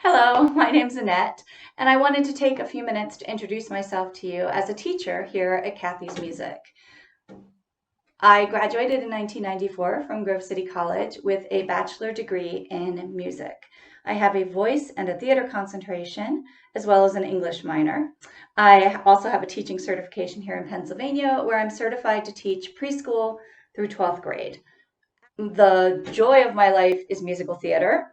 Hello, my name's Annette, and I wanted to take a few minutes to introduce myself to you as a teacher here at Kathy's Music. I graduated in 1994 from Grove City College with a bachelor degree in music. I have a voice and a theater concentration, as well as an English minor. I also have a teaching certification here in Pennsylvania, where I'm certified to teach preschool through 12th grade. The joy of my life is musical theater.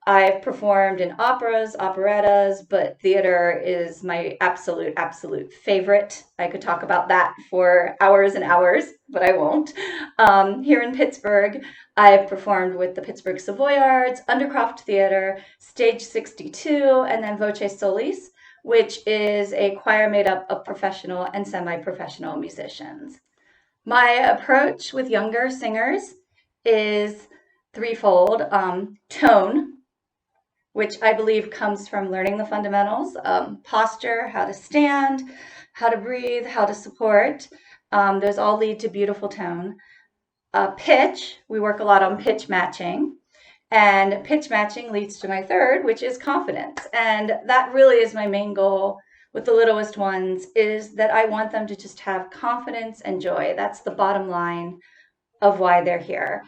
I've performed in operas, operettas, but theater is my absolute favorite. I could talk about that for hours and hours, but I won't. Here in Pittsburgh, I've performed with the Pittsburgh Savoyards, Undercroft Theater, Stage 62, and then Voce Solis, which is a choir made up of professional and semi-professional musicians. My approach with younger singers is threefold. Tone, which I believe comes from learning the fundamentals, posture, how to stand, how to breathe, how to support. Those all lead to beautiful tone. Pitch, we work a lot on pitch matching. And pitch matching leads to my third, which is confidence. And that really is my main goal with the littlest ones, is that I want them to just have confidence and joy. That's the bottom line of why they're here.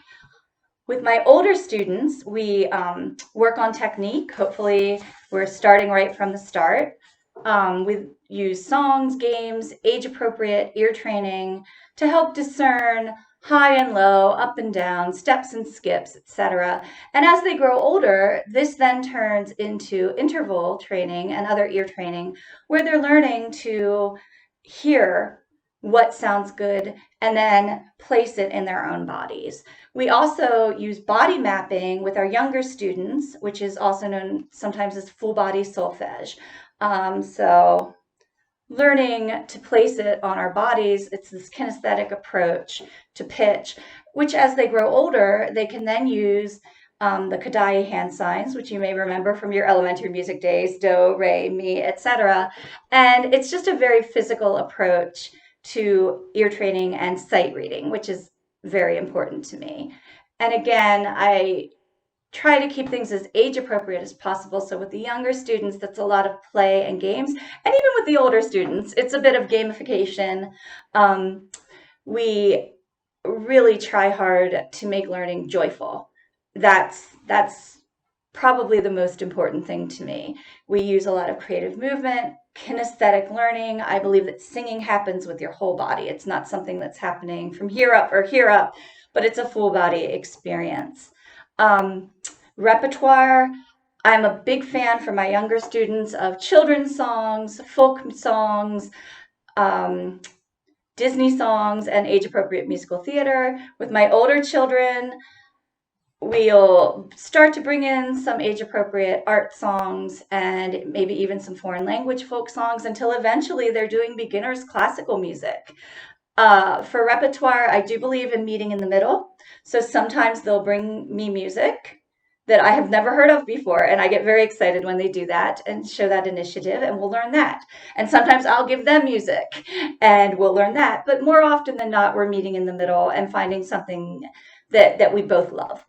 With my older students, we work on technique. Hopefully, we're starting right from the start. We use songs, games, age-appropriate ear training to help discern high and low, up and down, steps and skips, etc. And as they grow older, this then turns into interval training and other ear training, where they're learning to hear what sounds good and then place it in their own bodies. We also use body mapping with our younger students, which is also known sometimes as full body solfege. So learning to place it on our bodies, it's this kinesthetic approach to pitch, which as they grow older, they can then use the Kodai hand signs, which you may remember from your elementary music days, do, re, mi, etc. And it's just a very physical approach to ear training and sight reading, which is very important to me. And again, I try to keep things as age appropriate as possible. So with the younger students, that's a lot of play and games. And even with the older students, it's a bit of gamification. We really try hard to make learning joyful. That's probably the most important thing to me. We use a lot of creative movement, kinesthetic learning. I believe that singing happens with your whole body. It's not something that's happening from here up or here up, but it's a full body experience. Repertoire, I'm a big fan for my younger students of children's songs, folk songs, Disney songs, and age-appropriate musical theater. With my older children, we'll start to bring in some age-appropriate art songs and maybe even some foreign language folk songs until eventually they're doing beginners classical music. For repertoire, I do believe in meeting in the middle. So sometimes they'll bring me music that I have never heard of before, and I get very excited when they do that and show that initiative, and we'll learn that. And sometimes I'll give them music and we'll learn that. But more often than not, we're meeting in the middle and finding something that we both love.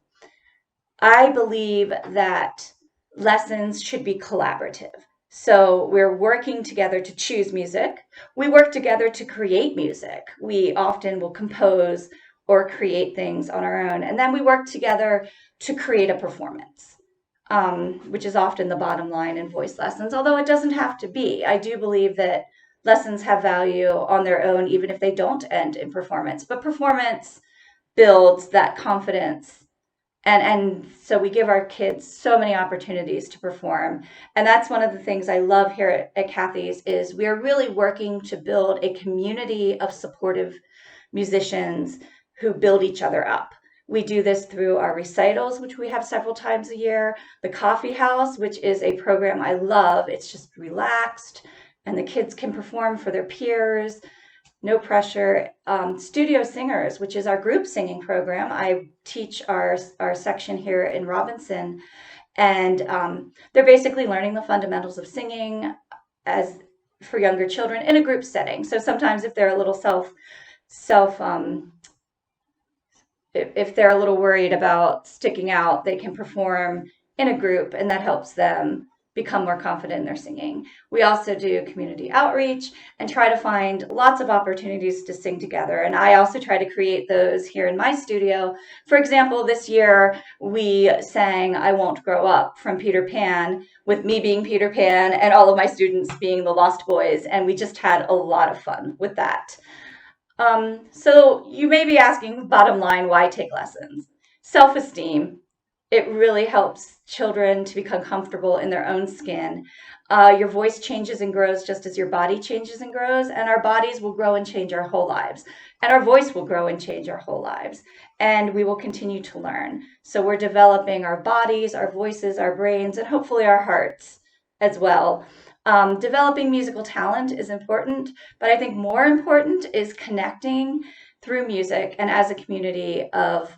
I believe that lessons should be collaborative. So we're working together to choose music. We work together to create music. We often will compose or create things on our own. And then we work together to create a performance, which is often the bottom line in voice lessons, although it doesn't have to be. I do believe that lessons have value on their own, even if they don't end in performance. But performance builds that confidence. And so we give our kids so many opportunities to perform. And that's one of the things I love here at Kathy's is we are really working to build a community of supportive musicians who build each other up. We do this through our recitals, which we have several times a year, the Coffee House, which is a program I love. It's just relaxed, and the kids can perform for their peers. No pressure. Studio Singers, which is our group singing program. I teach our section here in Robinson, and they're basically learning the fundamentals of singing as for younger children in a group setting. So sometimes if they're a little if they're a little worried about sticking out, they can perform in a group, and that helps them become more confident in their singing. We also do community outreach and try to find lots of opportunities to sing together. And I also try to create those here in my studio. For example, this year we sang I Won't Grow Up from Peter Pan, with me being Peter Pan and all of my students being the Lost Boys. And we just had a lot of fun with that. So you may be asking, bottom line, why take lessons? Self-esteem. It really helps children to become comfortable in their own skin. Your voice changes and grows just as your body changes and grows, and our bodies will grow and change our whole lives. And our voice will grow and change our whole lives. And we will continue to learn. So we're developing our bodies, our voices, our brains, and hopefully our hearts as well. Developing musical talent is important, but I think more important is connecting through music and as a community of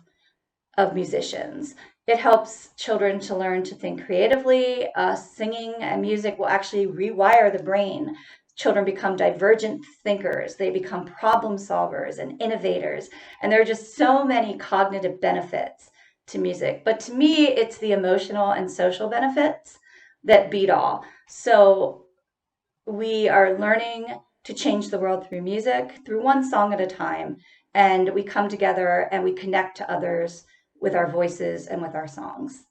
musicians. It helps children to learn to think creatively. Singing and music will actually rewire the brain. Children become divergent thinkers. They become problem solvers and innovators. And there are just so many cognitive benefits to music. But to me, it's the emotional and social benefits that beat all. So we are learning to change the world through music, through one song at a time. And we come together and we connect to others with our voices and with our songs.